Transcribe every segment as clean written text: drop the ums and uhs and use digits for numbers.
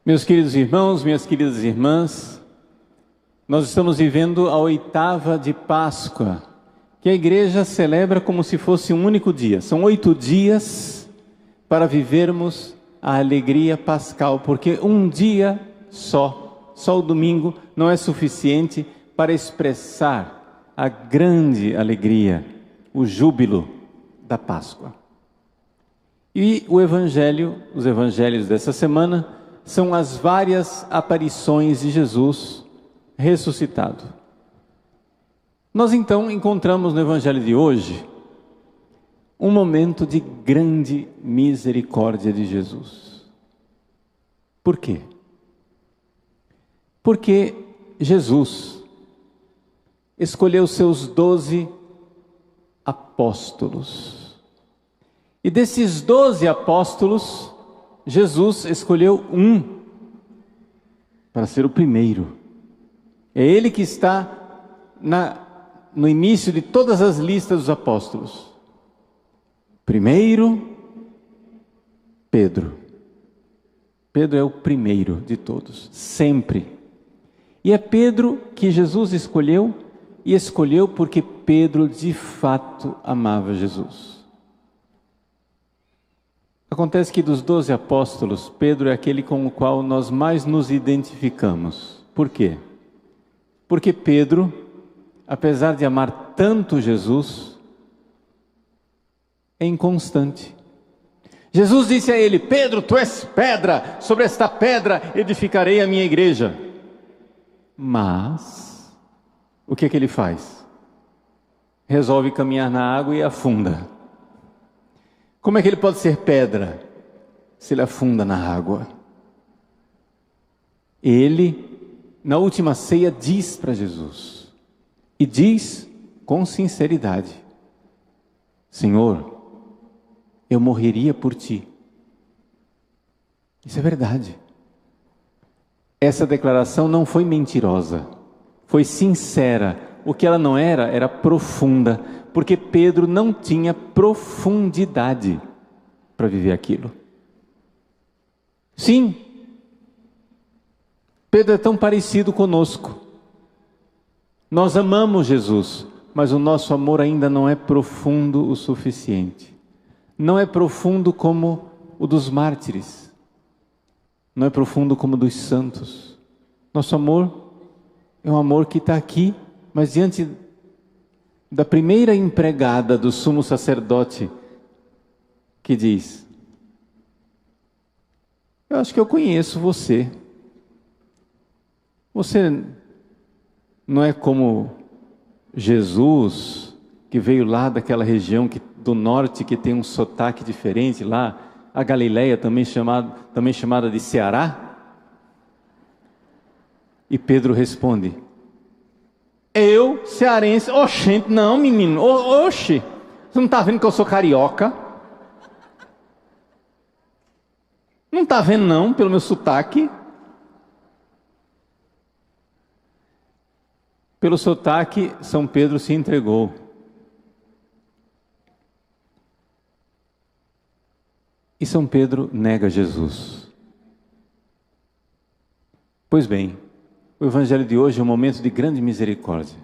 Meus queridos irmãos, minhas queridas irmãs, nós estamos vivendo a oitava de Páscoa, que a igreja celebra como se fosse um único dia. São 8 dias para vivermos a alegria pascal, porque um dia só o domingo, não é suficiente para expressar a grande alegria, o júbilo da Páscoa. E os evangelhos dessa semana são as várias aparições de Jesus ressuscitado. Nós então encontramos no evangelho de hoje um momento de grande misericórdia de Jesus. Por quê? Porque Jesus escolheu seus 12 apóstolos. E desses 12 apóstolos, Jesus escolheu um para ser o primeiro. É ele que está no início de todas as listas dos apóstolos. Primeiro, Pedro. Pedro é o primeiro de todos, sempre. E é Pedro que Jesus escolheu, e escolheu porque Pedro de fato amava Jesus. Acontece que dos 12 apóstolos, Pedro é aquele com o qual nós mais nos identificamos. Por quê? Porque Pedro, apesar de amar tanto Jesus, é inconstante. Jesus disse a ele: Pedro, tu és pedra, sobre esta pedra edificarei a minha igreja. Mas, o que é que ele faz? Resolve caminhar na água e afunda. Como é que ele pode ser pedra se ele afunda na água? Ele, na última ceia, diz para Jesus, e diz com sinceridade: Senhor, eu morreria por ti. Isso é verdade. Essa declaração não foi mentirosa, foi sincera. O que ela não era profunda, porque Pedro não tinha profundidade para viver aquilo. Sim, Pedro é tão parecido conosco. Nós amamos Jesus, mas o nosso amor ainda não é profundo o suficiente. Não é profundo como o dos mártires. Não é profundo como o dos santos. Nosso amor é um amor que está aqui, mas diante da primeira empregada do sumo sacerdote, que diz: eu acho que eu conheço você. Você não é como Jesus, que veio lá daquela região do norte, que tem um sotaque diferente lá, a Galileia também chamada de Ceará? E Pedro responde: eu, cearense? Oxente, não, menino. Oxe, você não está vendo que eu sou carioca? Não está vendo não, pelo meu sotaque? Pelo sotaque, São Pedro se entregou. E São Pedro nega Jesus. Pois bem, o evangelho de hoje é um momento de grande misericórdia,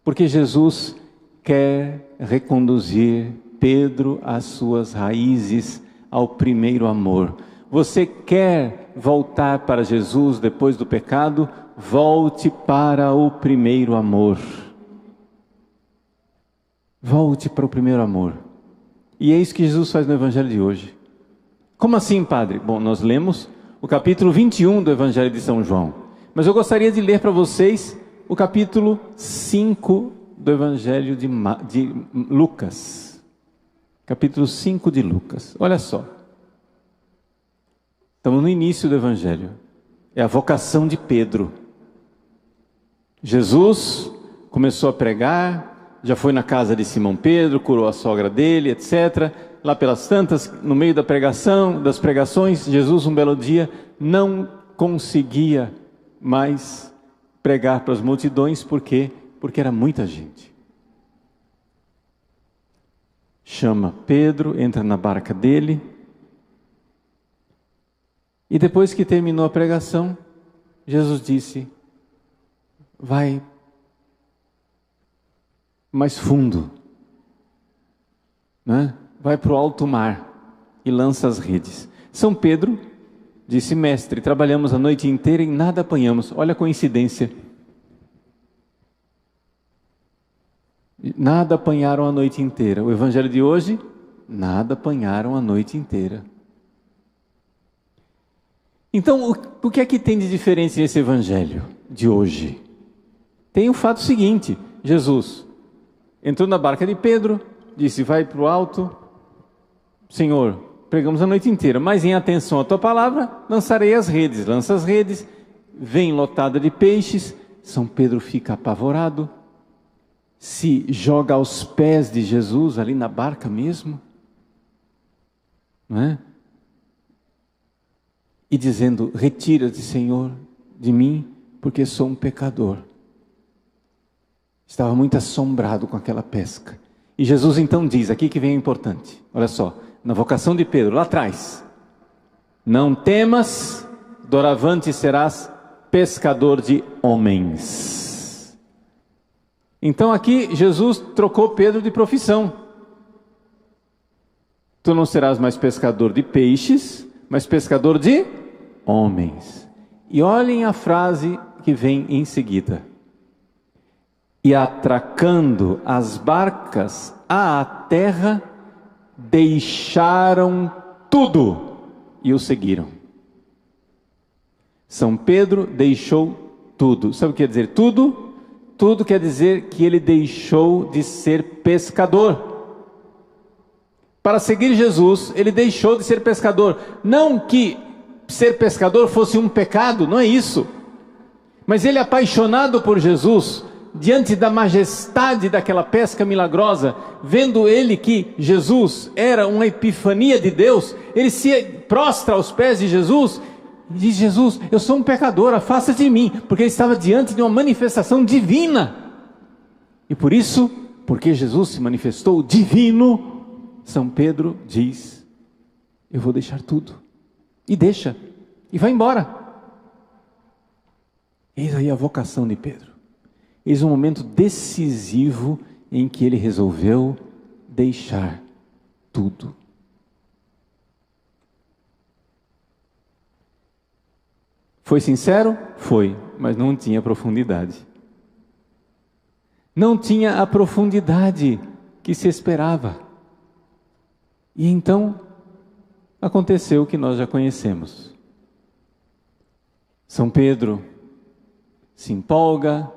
porque Jesus quer reconduzir Pedro às suas raízes, ao primeiro amor. Você quer voltar para Jesus depois do pecado? Volte para o primeiro amor. Volte para o primeiro amor. E é isso que Jesus faz no evangelho de hoje. Como assim, padre? Bom, nós lemos o capítulo 21 do evangelho de São João. Mas eu gostaria de ler para vocês o capítulo 5 do evangelho de Lucas. Capítulo 5 de Lucas. Olha só. Estamos no início do evangelho. É a vocação de Pedro. Jesus começou a pregar, já foi na casa de Simão Pedro, curou a sogra dele, etc. Lá pelas tantas, no meio das pregações, Jesus um belo dia não conseguia mais pregar para as multidões. Por quê? Porque era muita gente. Chama Pedro, entra na barca dele E depois que terminou a pregação, Jesus disse: vai mais fundo, né? Vai para o alto mar e lança as redes. São Pedro disse: mestre, trabalhamos a noite inteira e nada apanhamos. Olha a coincidência. Nada apanharam a noite inteira. O evangelho de hoje, nada apanharam a noite inteira. Então, o que é que tem de diferente nesse evangelho de hoje? Tem o fato seguinte: Jesus entrou na barca de Pedro, disse: vai para o alto, Senhor, pregamos a noite inteira, mas em atenção à tua palavra, lançarei as redes. Lança as redes, vem lotada de peixes. São Pedro fica apavorado, se joga aos pés de Jesus, ali na barca mesmo, não é? E dizendo: retira-te, Senhor, de mim, porque sou um pecador. Estava muito assombrado com aquela pesca. E Jesus então diz, aqui que vem o importante, olha só, na vocação de Pedro, lá atrás: não temas, doravante serás pescador de homens. Então aqui Jesus trocou Pedro de profissão. Tu não serás mais pescador de peixes, mas pescador de homens. E olhem a frase que vem em seguida: e atracando as barcas à terra, deixaram tudo e o seguiram. São Pedro deixou tudo. Sabe o que quer dizer tudo? Tudo quer dizer que ele deixou de ser pescador. Para seguir Jesus, ele deixou de ser pescador. Não que ser pescador fosse um pecado, não é isso. Mas ele, apaixonado por Jesus, diante da majestade daquela pesca milagrosa, vendo ele que Jesus era uma epifania de Deus, ele se prostra aos pés de Jesus e diz: Jesus, eu sou um pecador, afasta-te de mim, porque ele estava diante de uma manifestação divina. E por isso, porque Jesus se manifestou divino, São Pedro diz: eu vou deixar tudo. E deixa, e vai embora. Eis aí a vocação de Pedro. Eis um momento decisivo em que ele resolveu deixar tudo. Foi sincero? Foi, mas não tinha profundidade. Não tinha a profundidade que se esperava. E então aconteceu o que nós já conhecemos. São Pedro se empolga,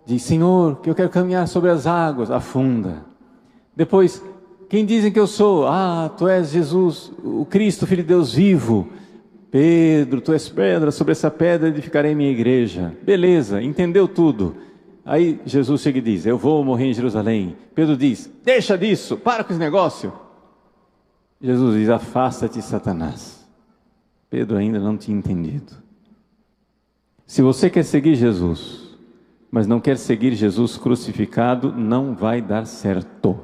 diz: Senhor, que eu quero caminhar sobre as águas. Afunda. Depois: quem dizem que eu sou? Ah, tu és Jesus, o Cristo, Filho de Deus vivo. Pedro, tu és pedra, sobre essa pedra edificarei minha igreja. Beleza, entendeu tudo. Aí Jesus chega e diz: eu vou morrer em Jerusalém. Pedro diz: deixa disso, para com esse negócio. Jesus diz: afasta-te, Satanás. Pedro ainda não tinha entendido. Se você quer seguir Jesus, mas não quer seguir Jesus crucificado, não vai dar certo.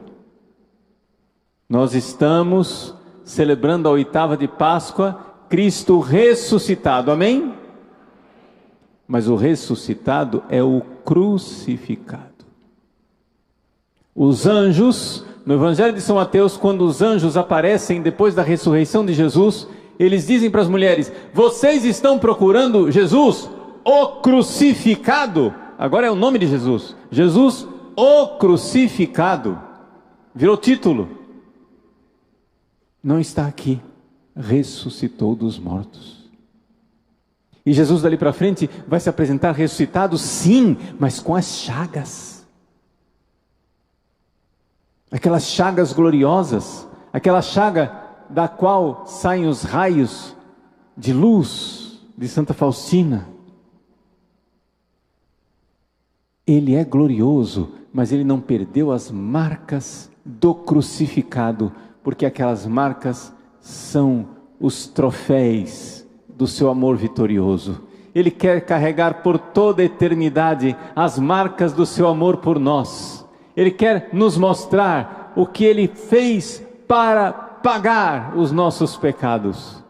Nós estamos celebrando a oitava de Páscoa, Cristo ressuscitado, amém? Mas o ressuscitado é o crucificado. Os anjos, no Evangelho de São Mateus, quando os anjos aparecem depois da ressurreição de Jesus, eles dizem para as mulheres: vocês estão procurando Jesus, o crucificado. Agora é o nome de Jesus. Jesus, o crucificado. Virou título. Não está aqui. Ressuscitou dos mortos. E Jesus dali para frente vai se apresentar ressuscitado, sim, mas com as chagas. Aquelas chagas gloriosas, aquela chaga da qual saem os raios de luz de Santa Faustina. Ele é glorioso, mas ele não perdeu as marcas do crucificado, porque aquelas marcas são os troféus do seu amor vitorioso. Ele quer carregar por toda a eternidade as marcas do seu amor por nós. Ele quer nos mostrar o que ele fez para pagar os nossos pecados.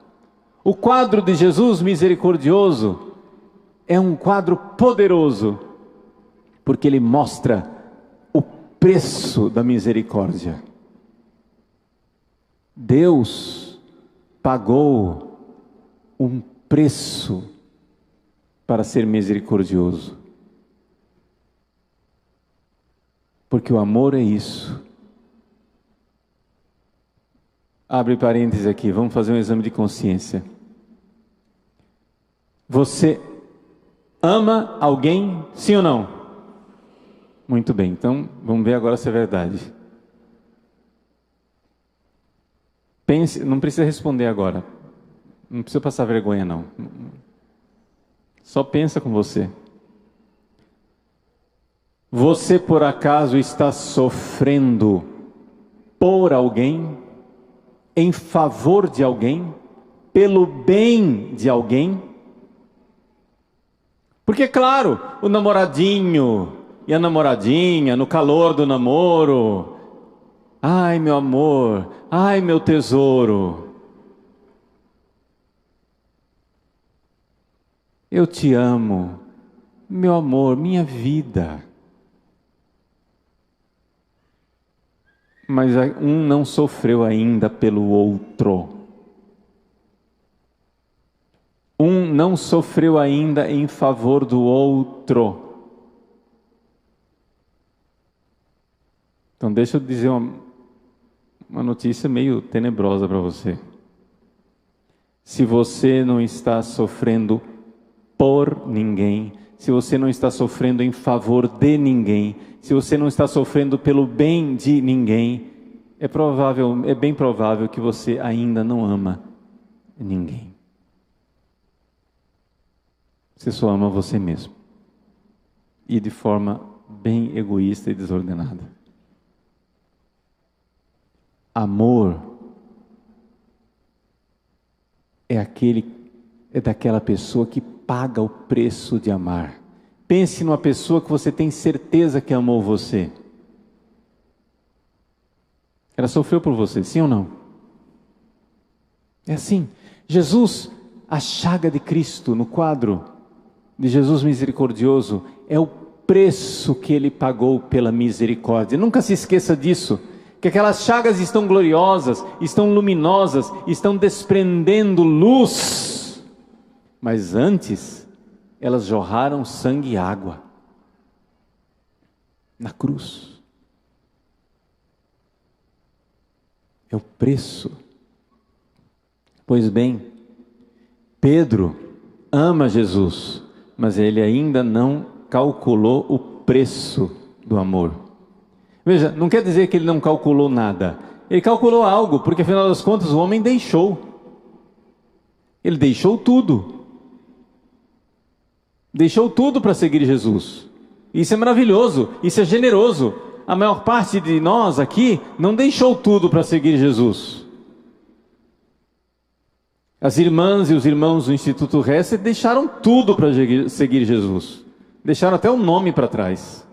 O quadro de Jesus misericordioso é um quadro poderoso, porque ele mostra o preço da misericórdia. Deus pagou um preço para ser misericordioso. Porque o amor é isso. Abre parênteses aqui, vamos fazer um exame de consciência. Você ama alguém, sim ou não? Muito bem, então vamos ver agora se é verdade. Pense, não precisa responder agora. Não precisa passar vergonha não. Só pensa com você. Você por acaso está sofrendo por alguém, em favor de alguém, pelo bem de alguém? Porque claro, o namoradinho e a namoradinha, no calor do namoro, ai meu amor, ai meu tesouro, eu te amo, meu amor, minha vida. Mas um não sofreu ainda pelo outro. Um não sofreu ainda em favor do outro. Então deixa eu dizer uma notícia meio tenebrosa para você. Se você não está sofrendo por ninguém, se você não está sofrendo em favor de ninguém, se você não está sofrendo pelo bem de ninguém, é bem provável que você ainda não ama ninguém. Você só ama você mesmo. E de forma bem egoísta e desordenada. Amor é daquela pessoa que paga o preço de amar. Pense numa pessoa que você tem certeza que amou você. Ela sofreu por você, sim ou não? É assim. Jesus, a chaga de Cristo no quadro de Jesus misericordioso, é o preço que Ele pagou pela misericórdia. Nunca se esqueça disso, que aquelas chagas estão gloriosas, estão luminosas, estão desprendendo luz, mas antes elas jorraram sangue e água na cruz. É o preço. Pois bem, Pedro ama Jesus, mas ele ainda não calculou o preço do amor. Veja, não quer dizer que ele não calculou nada. Ele calculou algo, porque afinal das contas o homem deixou. Ele deixou tudo. Deixou tudo para seguir Jesus. Isso é maravilhoso, isso é generoso. A maior parte de nós aqui não deixou tudo para seguir Jesus. As irmãs e os irmãos do Instituto Hesed deixaram tudo para seguir Jesus. Deixaram até o nome para trás.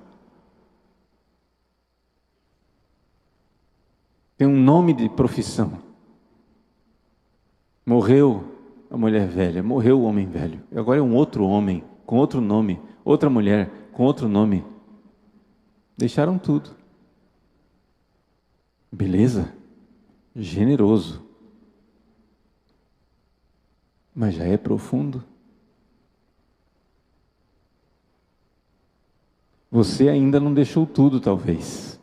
Tem um nome de profissão. Morreu a mulher velha, morreu o homem velho. Agora é um outro homem, com outro nome, outra mulher, com outro nome. Deixaram tudo. Beleza? Generoso. Mas já é profundo. Você ainda não deixou tudo, talvez.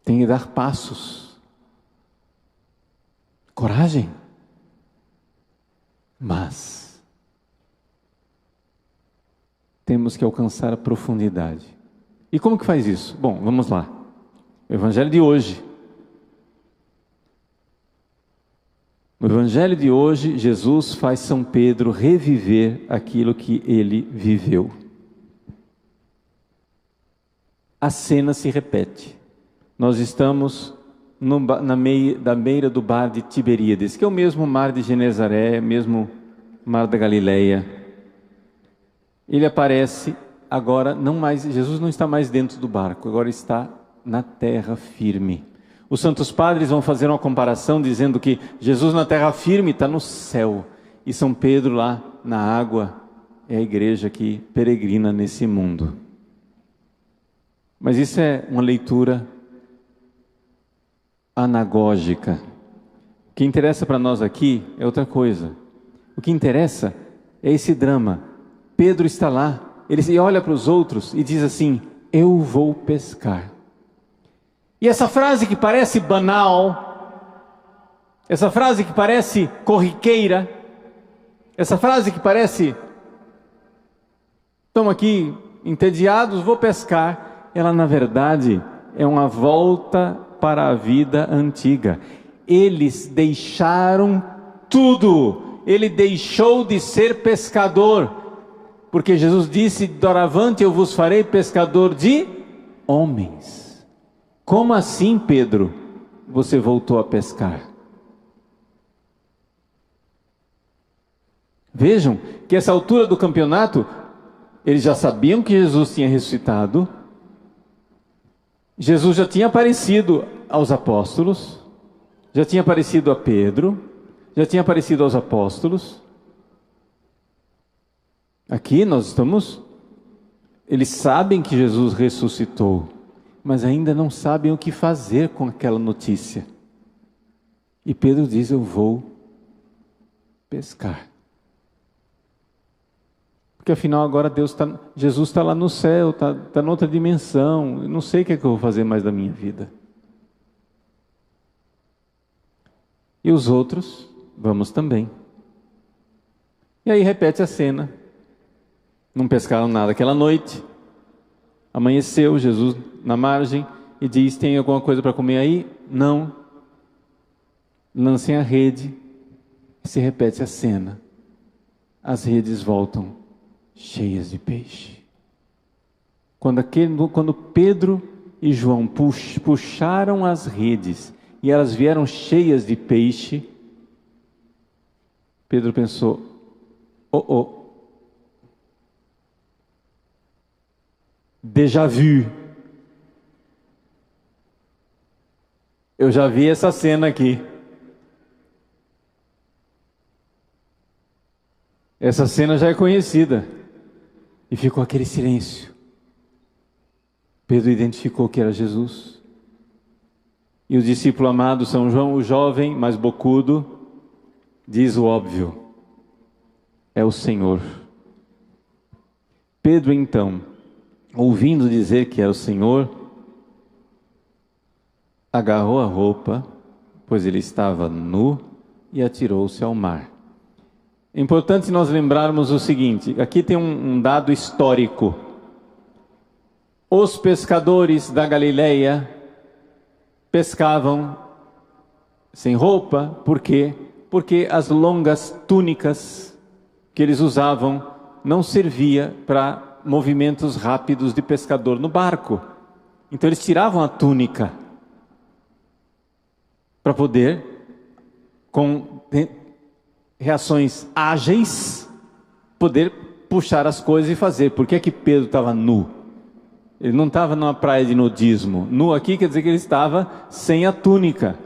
Tem que dar passos. Coragem. Mas temos que alcançar a profundidade. E como que faz isso? Bom, vamos lá. O Evangelho de hoje. No Evangelho de hoje, Jesus faz São Pedro reviver aquilo que ele viveu. A cena se repete. Nós estamos na beira do mar de Tiberíades, que é o mesmo mar de Genezaré, mesmo mar da Galileia. Ele aparece agora, Jesus não está mais dentro do barco, agora está na terra firme. Os santos padres vão fazer uma comparação dizendo que Jesus na terra firme está no céu e São Pedro lá na água é a igreja que peregrina nesse mundo. Mas isso é uma leitura anagógica. O que interessa para nós aqui é outra coisa. O que interessa é esse drama. Pedro está lá, ele olha para os outros e diz assim: eu vou pescar. E essa frase que parece banal, essa frase que parece corriqueira, essa frase que parece, estamos aqui entediados, vou pescar, ela na verdade é uma volta para a vida antiga. Eles deixaram tudo, ele deixou de ser pescador, porque Jesus disse: doravante eu vos farei pescador de homens. Como assim, Pedro, você voltou a pescar? Vejam que essa altura do campeonato, eles já sabiam que Jesus tinha ressuscitado, Jesus já tinha aparecido aos apóstolos, já tinha aparecido a Pedro, já tinha aparecido aos apóstolos. Aqui nós estamos, eles sabem que Jesus ressuscitou, mas ainda não sabem o que fazer com aquela notícia. E Pedro diz: eu vou pescar. Porque afinal agora Jesus está lá no céu, está noutra dimensão, eu não sei o que é que eu vou fazer mais da minha vida. E os outros, vamos também. E aí repete a cena. Não pescaram nada aquela noite. Amanheceu, Jesus na margem e diz: tem alguma coisa para comer aí? Não. Lancem a rede. E se repete a cena. As redes voltam cheias de peixe. Quando Pedro e João puxaram as redes e elas vieram cheias de peixe, Pedro pensou: déjà vu. Eu já vi essa cena aqui. Essa cena já é conhecida. E ficou aquele silêncio. Pedro identificou que era Jesus. E o discípulo amado São João, o jovem, mais bocudo, diz o óbvio: é o Senhor. Pedro então, ouvindo dizer que era o Senhor, agarrou a roupa, pois ele estava nu, e atirou-se ao mar. É importante nós lembrarmos o seguinte: aqui tem um dado histórico. Os pescadores da Galileia pescavam sem roupa. Por quê? Porque as longas túnicas que eles usavam não servia para movimentos rápidos de pescador no barco. Então eles tiravam a túnica para poder, com reações ágeis, poder puxar as coisas e fazer. Por que é que Pedro estava nu? Ele não estava numa praia de nudismo. Nu aqui quer dizer que ele estava sem a túnica.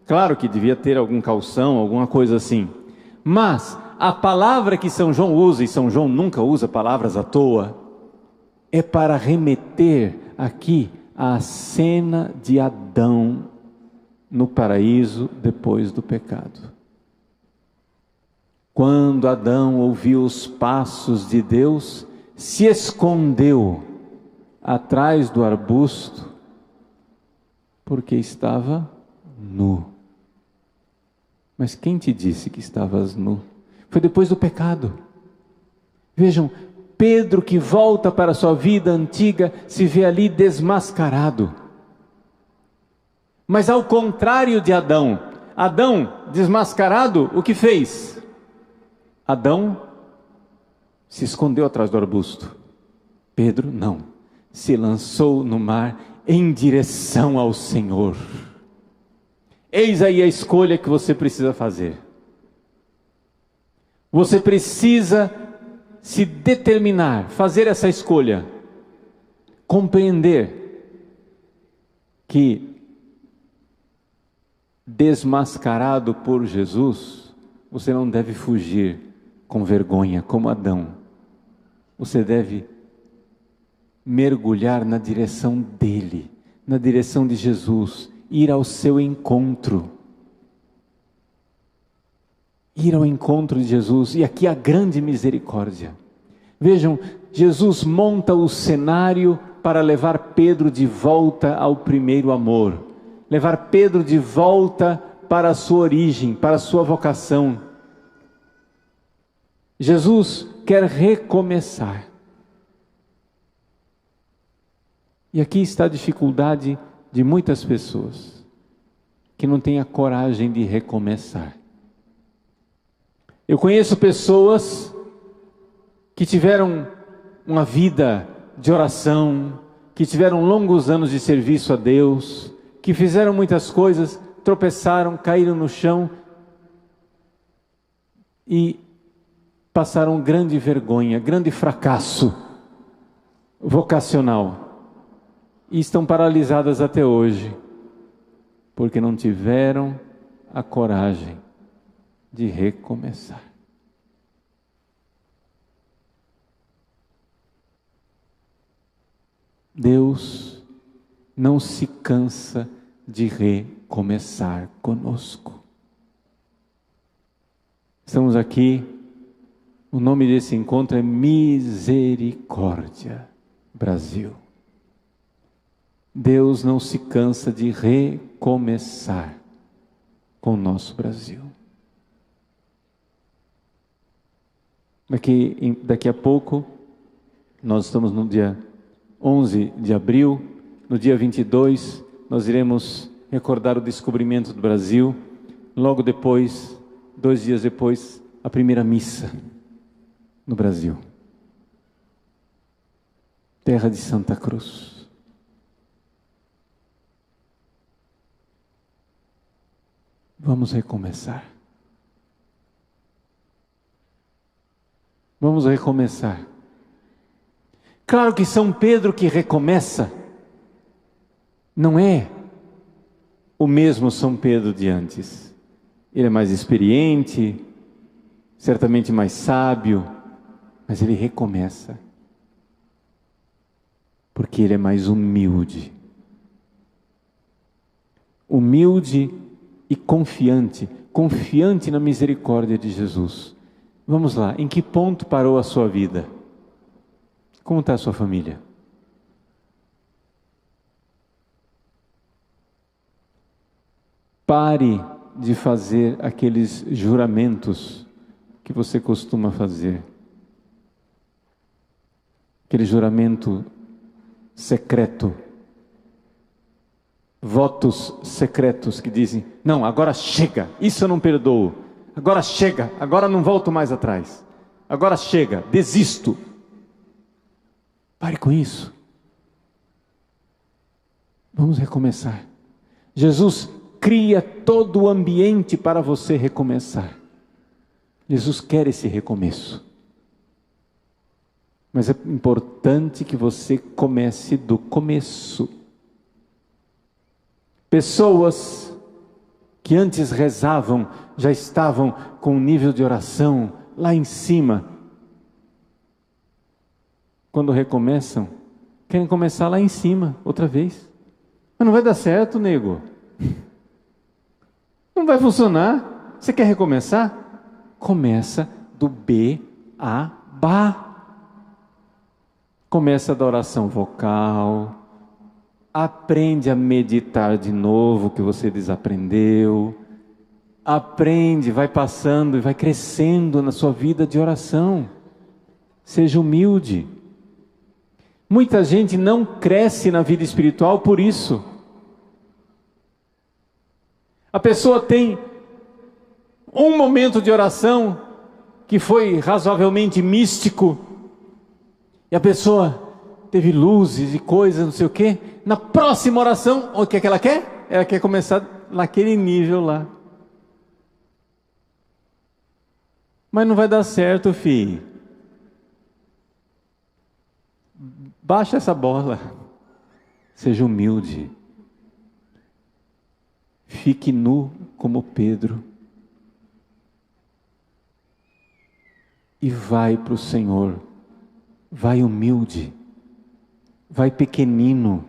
Claro que devia ter algum calção, alguma coisa assim. Mas a palavra que São João usa, e São João nunca usa palavras à toa, é para remeter aqui à cena de Adão no paraíso depois do pecado. Quando Adão ouviu os passos de Deus, se escondeu atrás do arbusto, porque estava nu. Mas quem te disse que estavas nu? Foi depois do pecado. Vejam, Pedro, que volta para a sua vida antiga, se vê ali desmascarado. Mas ao contrário de Adão, desmascarado, o que fez? Adão se escondeu atrás do arbusto. Pedro não, se lançou no mar em direção ao Senhor. Eis aí a escolha que você precisa fazer. Você precisa se determinar, fazer essa escolha, compreender que desmascarado por Jesus, você não deve fugir com vergonha, como Adão. Você deve mergulhar na direção dele, na direção de Jesus, ir ao seu encontro. Ir ao encontro de Jesus, e aqui a grande misericórdia. Vejam, Jesus monta o cenário para levar Pedro de volta ao primeiro amor, levar Pedro de volta para a sua origem, para a sua vocação. Jesus quer recomeçar. E aqui está a dificuldade de muitas pessoas, que não têm a coragem de recomeçar. Eu conheço pessoas que tiveram uma vida de oração, que tiveram longos anos de serviço a Deus, que fizeram muitas coisas, tropeçaram, caíram no chão e passaram grande vergonha, grande fracasso vocacional. E estão paralisadas até hoje, porque não tiveram a coragem de recomeçar. Deus não se cansa de recomeçar conosco. Estamos aqui, o nome desse encontro é Misericórdia Brasil. Deus não se cansa de recomeçar com o nosso Brasil. Daqui a pouco, nós estamos no dia 11 de abril, no dia 22, nós iremos recordar o descobrimento do Brasil. Logo depois, 2 dias depois, a primeira missa no Brasil. Terra de Santa Cruz. Vamos recomeçar. Vamos recomeçar. Claro que São Pedro que recomeça não é o mesmo São Pedro de antes. Ele é mais experiente, certamente mais sábio, mas ele recomeça porque ele é mais humilde. Humilde e confiante na misericórdia de Jesus. Vamos lá, em que ponto parou a sua vida? Como está a sua família? Pare de fazer aqueles juramentos que você costuma fazer. Aquele juramento secreto. Votos secretos que dizem, não, agora chega, isso eu não perdoo. Agora chega, agora não volto mais atrás. Agora chega, desisto. Pare com isso. Vamos recomeçar. Jesus cria todo o ambiente para você recomeçar. Jesus quer esse recomeço. Mas é importante que você comece do começo. Pessoas que antes rezavam, já estavam com um nível de oração lá em cima. Quando recomeçam, querem começar lá em cima, outra vez. Mas não vai dar certo, nego. Não vai funcionar. Você quer recomeçar? Começa do Beabá. Começa da oração vocal. Aprende a meditar de novo o que você desaprendeu. Aprende, vai passando e vai crescendo na sua vida de oração. Seja humilde. Muita gente não cresce na vida espiritual por isso. A pessoa tem um momento de oração que foi razoavelmente místico, e a pessoa teve luzes e coisas, não sei o quê. Na próxima oração, o que é que ela quer? Ela quer começar naquele nível lá. Mas não vai dar certo, filho. Baixa essa bola. Seja humilde. fique nu como Pedro e vai para o Senhor, vai humilde, vai pequenino.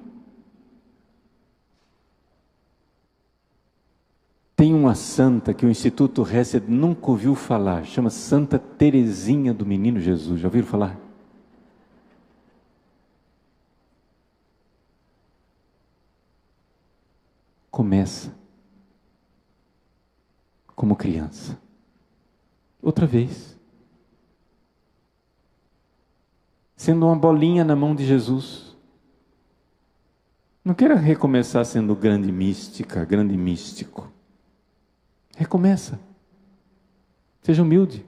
Tem uma santa que o Instituto Hesed nunca ouviu falar, chama Santa Teresinha do Menino Jesus, já ouviram falar? Começa como criança, outra vez, sendo uma bolinha na mão de Jesus. Não queira recomeçar sendo grande mística, grande místico. Recomeça. Seja humilde.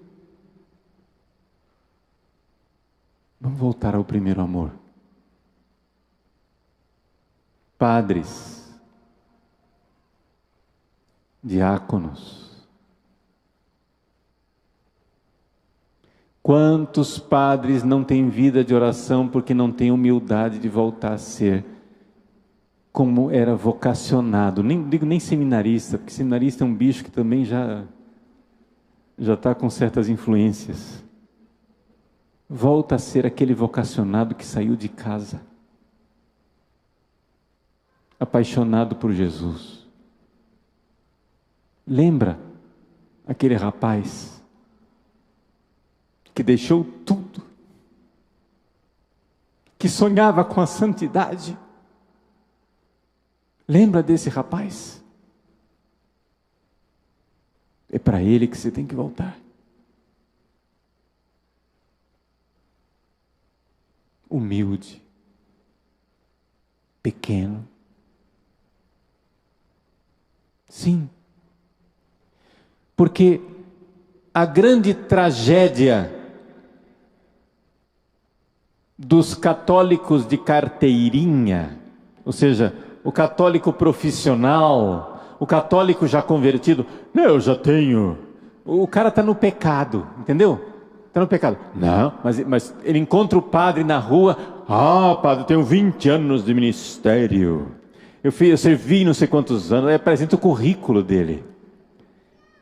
Vamos voltar ao primeiro amor. Padres, diáconos. Quantos padres não têm vida de oração porque não têm humildade de voltar a ser como era vocacionado? Nem digo nem seminarista, porque seminarista é um bicho que também já está com certas influências. Volta a ser aquele vocacionado que saiu de casa, apaixonado por Jesus. Lembra aquele rapaz que deixou tudo, que sonhava com a santidade? Lembra desse rapaz? É para ele que você tem que voltar. Humilde, pequeno. Sim. Porque a grande tragédia dos católicos de carteirinha, ou seja, o católico profissional, o católico já convertido, não, eu já tenho. O cara está no pecado, entendeu? Está no pecado. Não, mas ele encontra o padre na rua. Ah, padre, eu tenho 20 anos de ministério. Eu servi não sei quantos anos. Aí apresenta o currículo dele.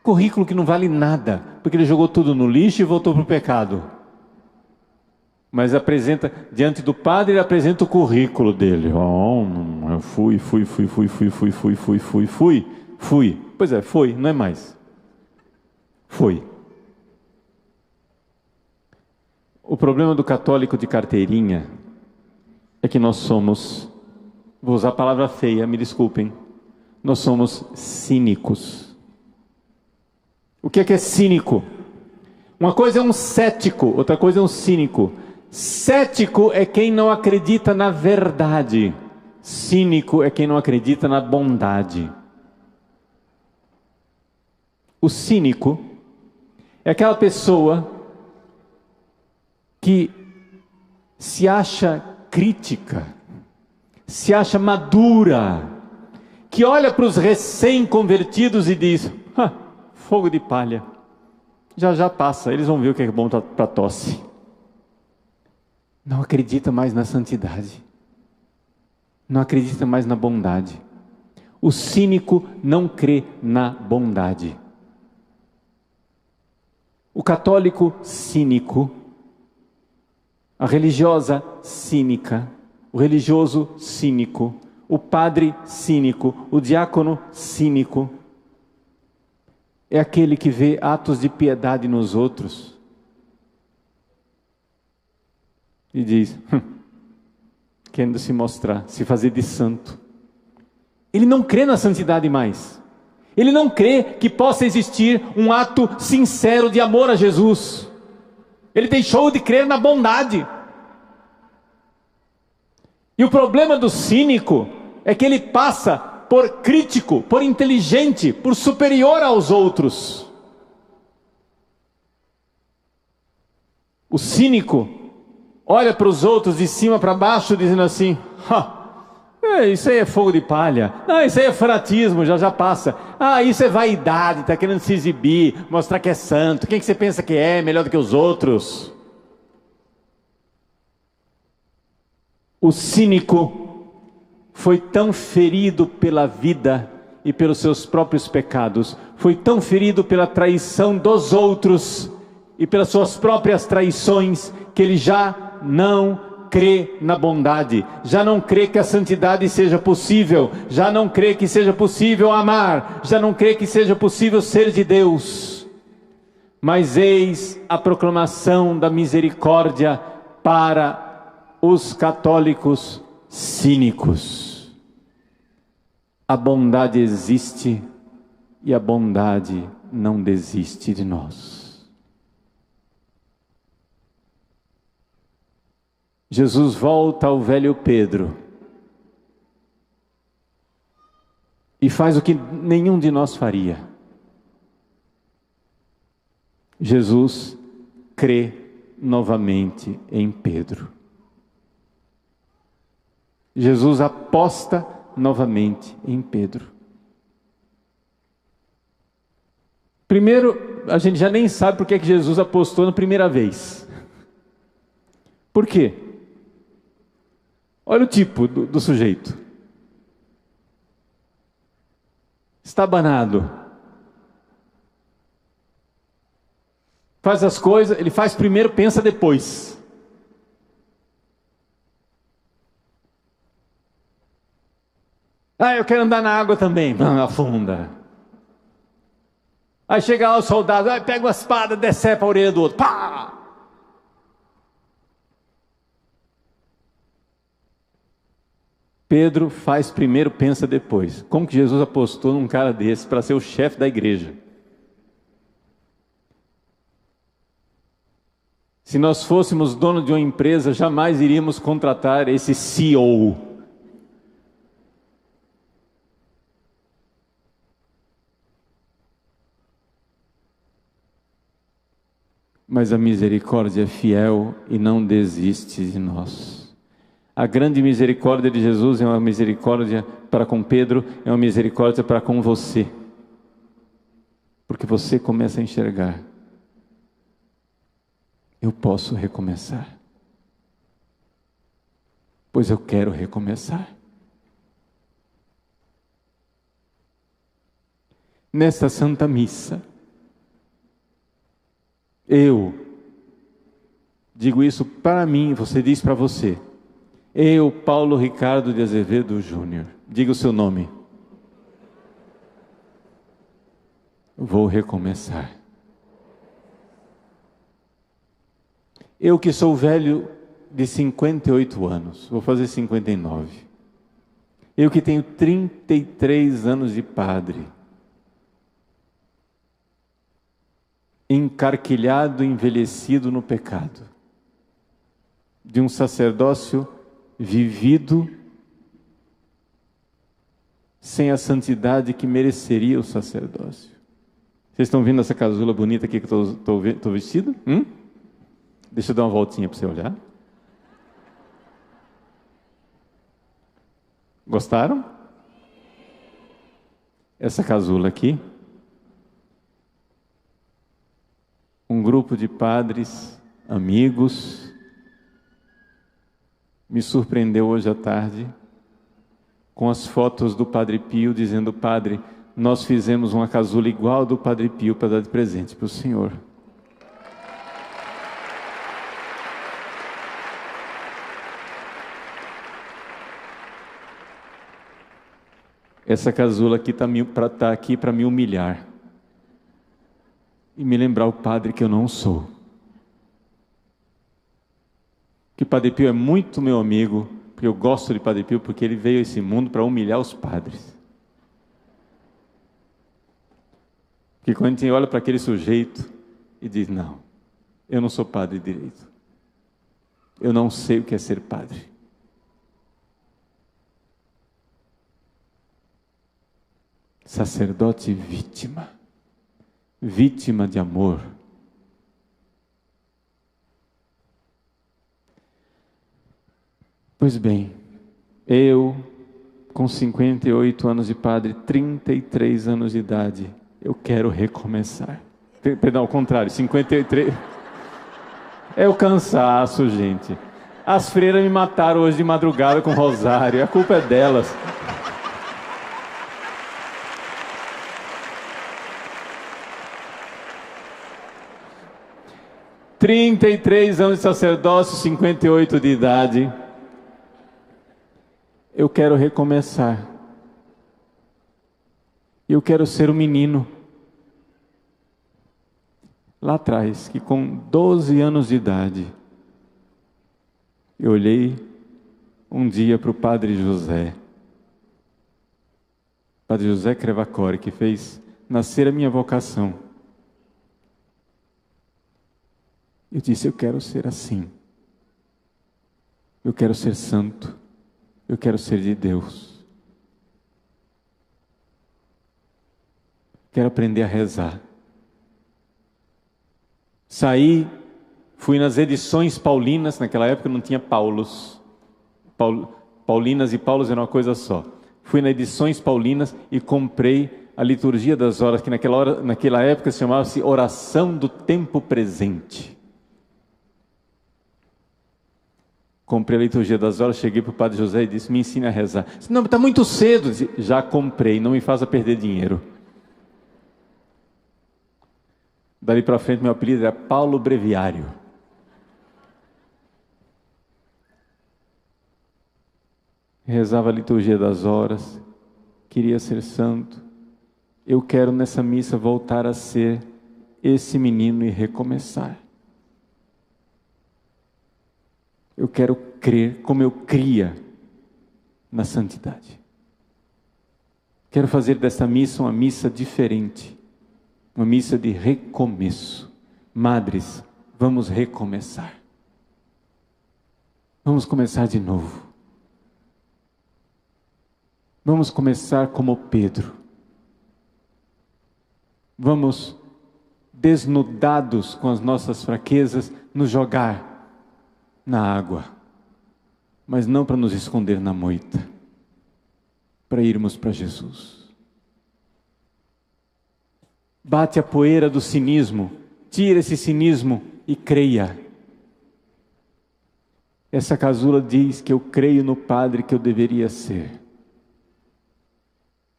Currículo que não vale nada, porque ele jogou tudo no lixo e voltou para o pecado. Mas apresenta, diante do padre, ele apresenta o currículo dele. Oh, eu fui. Pois é, foi, não é mais. Foi. O problema do católico de carteirinha é que nós somos, vou usar a palavra feia, me desculpem, nós somos cínicos. O que é cínico? Uma coisa é um cético, outra coisa é um cínico. Cético é quem não acredita na verdade. Cínico é quem não acredita na bondade. O cínico é aquela pessoa que se acha crítica, se acha madura, que olha para os recém-convertidos e diz: fogo de palha, já passa, eles vão ver o que é bom para tosse. Não acredita mais na santidade, não acredita mais na bondade. O cínico não crê na bondade. O católico cínico, a religiosa cínica, o religioso cínico, o padre cínico, o diácono cínico, é aquele que vê atos de piedade nos outros e diz, querendo se mostrar, se fazer de santo. Ele não crê na santidade mais. Ele não crê que possa existir um ato sincero de amor a Jesus. Ele deixou de crer na bondade. E o problema do cínico é que ele passa por crítico, por inteligente, por superior aos outros. O cínico olha para os outros de cima para baixo, dizendo assim: isso aí é fogo de palha, isso aí é fanatismo, já passa, isso é vaidade, está querendo se exibir, mostrar que é santo, quem que você pensa que é melhor do que os outros? O cínico foi tão ferido pela vida e pelos seus próprios pecados. Foi tão ferido pela traição dos outros e pelas suas próprias traições que ele já não crê na bondade, já não crê que a santidade seja possível, já não crê que seja possível amar, já não crê que seja possível ser de Deus. Mas eis a proclamação da misericórdia para os católicos cínicos. A bondade existe e a bondade não desiste de nós. Jesus volta ao velho Pedro e faz o que nenhum de nós faria. Jesus crê novamente em Pedro. Jesus aposta novamente em Pedro. Primeiro, a gente já nem sabe por que Jesus apostou na primeira vez. Por quê? Olha o tipo do sujeito. Estabanado. Faz as coisas, ele faz primeiro, pensa depois. Eu quero andar na água também. Não, afunda. Aí chega lá o soldado, pega uma espada, decepa a orelha do outro. Pá! Pedro faz primeiro, pensa depois. Como que Jesus apostou num cara desse para ser o chefe da igreja? Se nós fôssemos dono de uma empresa, jamais iríamos contratar esse CEO. Mas a misericórdia é fiel e não desiste de nós. A grande misericórdia de Jesus é uma misericórdia para com Pedro, é uma misericórdia para com você. Porque você começa a enxergar. Eu posso recomeçar. Pois eu quero recomeçar. Nesta Santa Missa, eu digo isso para mim, você diz para você. Eu, Paulo Ricardo de Azevedo Júnior, diga o seu nome. Vou recomeçar. Eu que sou velho de 58 anos, vou fazer 59. Eu que tenho 33 anos de padre, encarquilhado, envelhecido no pecado, de um sacerdócio vivido sem a santidade que mereceria o sacerdócio. Vocês estão vendo essa casula bonita aqui que eu estou vestido? Deixa eu dar uma voltinha para você olhar. Gostaram? Essa casula aqui, um grupo de padres, amigos, me surpreendeu hoje à tarde com as fotos do Padre Pio dizendo: Padre, nós fizemos uma casula igual do Padre Pio para dar de presente para o senhor. Essa casula aqui está aqui para me humilhar e me lembrar o padre que eu não sou. Que Padre Pio é muito meu amigo, porque eu gosto de Padre Pio, porque ele veio a esse mundo para humilhar os padres. Porque quando a gente olha para aquele sujeito e diz: não, eu não sou padre direito, eu não sei o que é ser padre. Sacerdote vítima, vítima de amor. Pois bem, eu, com 58 anos de padre, 33 anos de idade, eu quero recomeçar. Perdão, ao contrário, 53. É o cansaço, gente. As freiras me mataram hoje de madrugada com rosário, a culpa é delas. 33 anos de sacerdócio, 58 de idade. Eu quero recomeçar. Eu quero ser um menino. Lá atrás, que com 12 anos de idade, eu olhei um dia para o Padre José. Padre José Crevacore, que fez nascer a minha vocação. Eu disse, eu quero ser assim. Eu quero ser santo. Eu quero ser de Deus. Quero aprender a rezar. Saí, fui nas edições paulinas, naquela época não tinha Paulos. Paulinas e Paulos eram uma coisa só. Fui nas edições paulinas e comprei a liturgia das horas, que naquela época se chamava-se Oração do Tempo Presente. Comprei a liturgia das horas, cheguei para o Padre José e disse, me ensine a rezar. Disse, não, está muito cedo. Disse, já comprei, não me faça perder dinheiro. Dali para frente, meu apelido era Paulo Breviário. Rezava a liturgia das horas, queria ser santo. Eu quero nessa missa voltar a ser esse menino e recomeçar. Eu quero crer como eu cria na santidade. Quero fazer desta missa uma missa diferente. Uma missa de recomeço. Madres, vamos recomeçar. Vamos começar de novo. Vamos começar como Pedro. Vamos, desnudados com as nossas fraquezas, nos jogar na água. Mas não para nos esconder na moita. Para irmos para Jesus. Bate a poeira do cinismo, tira esse cinismo e creia. Essa casula diz que eu creio no padre que eu deveria ser.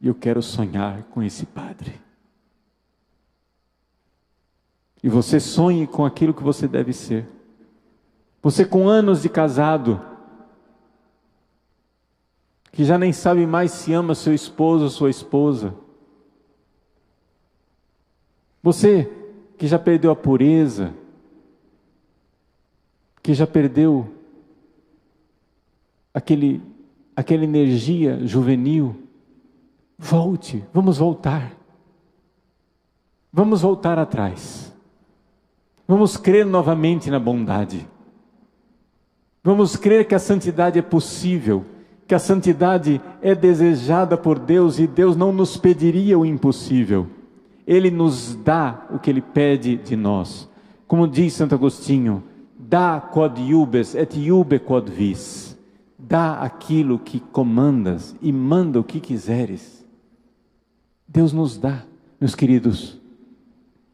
E eu quero sonhar com esse padre. E você sonhe com aquilo que você deve ser. Você com anos de casado, que já nem sabe mais se ama seu esposo ou sua esposa. Você que já perdeu a pureza, que já perdeu aquela energia juvenil, volte, vamos voltar. Vamos voltar atrás. Vamos crer novamente na bondade. Vamos crer que a santidade é possível, que a santidade é desejada por Deus e Deus não nos pediria o impossível. Ele nos dá o que Ele pede de nós. Como diz Santo Agostinho, dá quod iubes et iube quod vis. Dá aquilo que comandas e manda o que quiseres. Deus nos dá, meus queridos.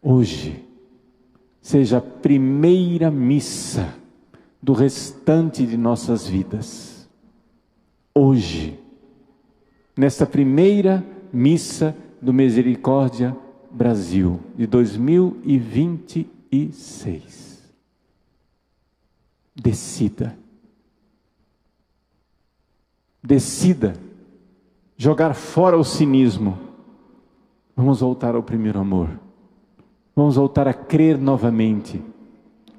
Hoje, seja a primeira missa do restante de nossas vidas. Hoje, nesta primeira missa do Misericórdia Brasil, de 2026. Decida. Decida jogar fora o cinismo. Vamos voltar ao primeiro amor. Vamos voltar a crer novamente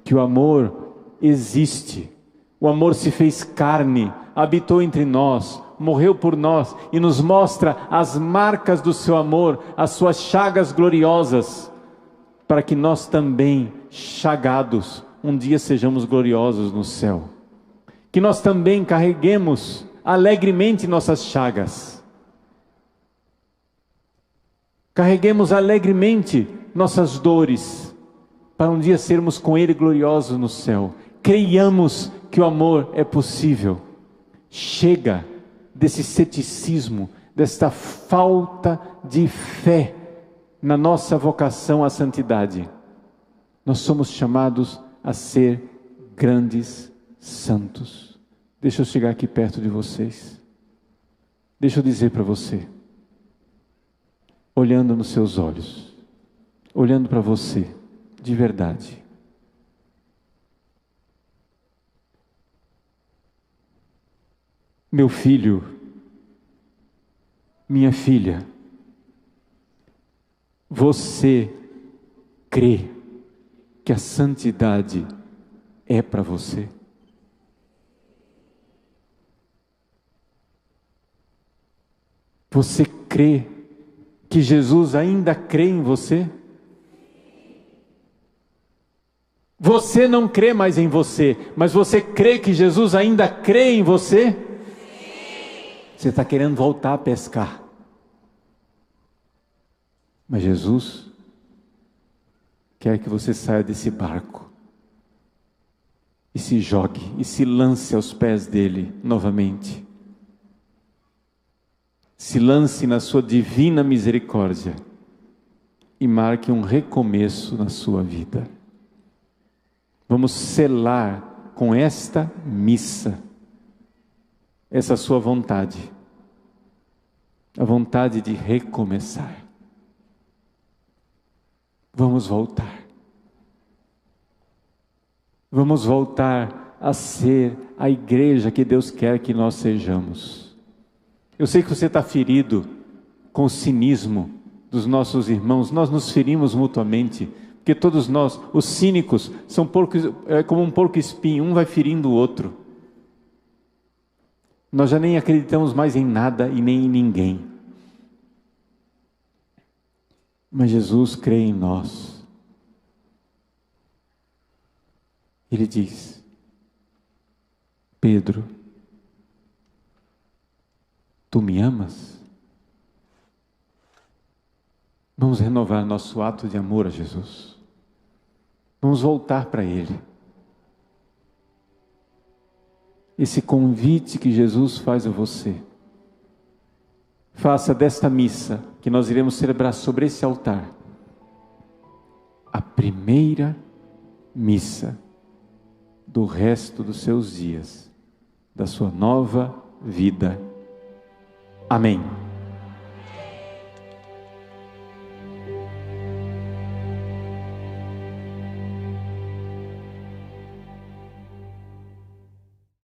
que o amor existe. O amor se fez carne, habitou entre nós, morreu por nós e nos mostra as marcas do seu amor, as suas chagas gloriosas, para que nós também, chagados, um dia sejamos gloriosos no céu. Que nós também carreguemos alegremente nossas chagas. Carreguemos alegremente nossas dores, para um dia sermos com Ele gloriosos no céu. Creiamos que o amor é possível. Chega desse ceticismo, desta falta de fé na nossa vocação à santidade. Nós somos chamados a ser grandes santos. Deixa eu chegar aqui perto de vocês. Deixa eu dizer para você, olhando nos seus olhos, olhando para você, de verdade. Meu filho, minha filha, você crê que a santidade é para você? Você crê que Jesus ainda crê em você? Você não crê mais em você, mas você crê que Jesus ainda crê em você? Você está querendo voltar a pescar. Mas Jesus quer que você saia desse barco e se jogue e se lance aos pés dele novamente. Se lance na sua divina misericórdia e marque um recomeço na sua vida. Vamos selar com esta missa essa sua vontade, a vontade de recomeçar. Vamos voltar. Vamos voltar a ser a igreja que Deus quer que nós sejamos. Eu sei que você está ferido com o cinismo dos nossos irmãos. Nós nos ferimos mutuamente, porque todos nós, os cínicos, são como um porco espinho, um vai ferindo o outro. Nós já nem acreditamos mais em nada e nem em ninguém. Mas Jesus crê em nós. Ele diz: Pedro, tu me amas? Vamos renovar nosso ato de amor a Jesus. Vamos voltar para Ele. Esse convite que Jesus faz a você. Faça desta missa, que nós iremos celebrar sobre esse altar, a primeira missa do resto dos seus dias, da sua nova vida. Amém.